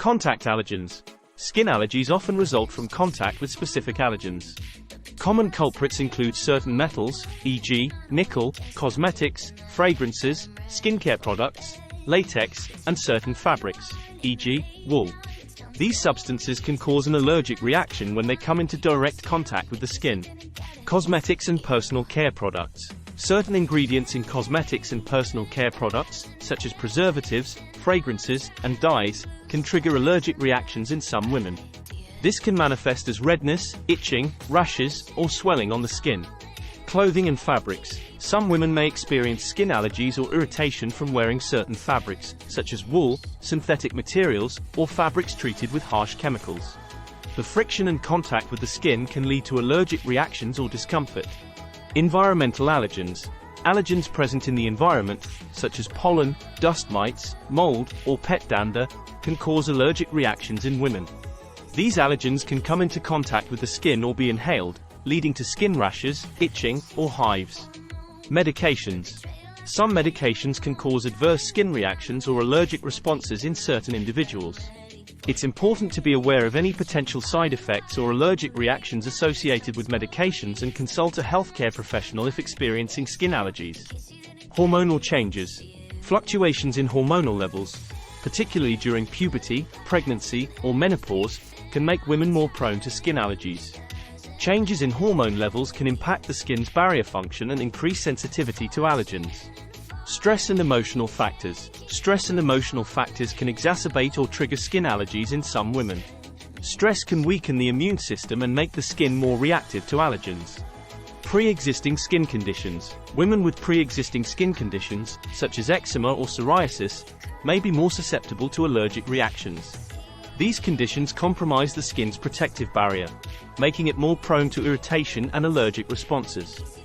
Contact allergens. Skin allergies often result from contact with specific allergens. Common culprits include certain metals, e.g., nickel, cosmetics, fragrances, skincare products, latex, and certain fabrics, e.g., wool. These substances can cause an allergic reaction when they come into direct contact with the skin. Cosmetics and personal care products. Certain ingredients in cosmetics and personal care products, such as preservatives, fragrances, and dyes, can trigger allergic reactions in some women. This can manifest as redness, itching, rashes, or swelling on the skin. Clothing and fabrics. Some women may experience skin allergies or irritation from wearing certain fabrics, such as wool, synthetic materials, or fabrics treated with harsh chemicals. The friction and contact with the skin can lead to allergic reactions or discomfort. Environmental allergens. Allergens present in the environment, such as pollen, dust mites, mold, or pet dander, can cause allergic reactions in women. These allergens can come into contact with the skin or be inhaled, leading to skin rashes, itching, or hives. Medications. Some medications can cause adverse skin reactions or allergic responses in certain individuals. It's important to be aware of any potential side effects or allergic reactions associated with medications and consult a healthcare professional if experiencing skin allergies. Hormonal changes. Fluctuations in hormonal levels, particularly during puberty, pregnancy, or menopause, can make women more prone to skin allergies. Changes in hormone levels can impact the skin's barrier function and increase sensitivity to allergens. Stress and emotional factors. Stress and emotional factors can exacerbate or trigger skin allergies in some women. Stress can weaken the immune system and make the skin more reactive to allergens. Pre-existing skin conditions. Women with pre-existing skin conditions, such as eczema or psoriasis, may be more susceptible to allergic reactions. These conditions compromise the skin's protective barrier, making it more prone to irritation and allergic responses.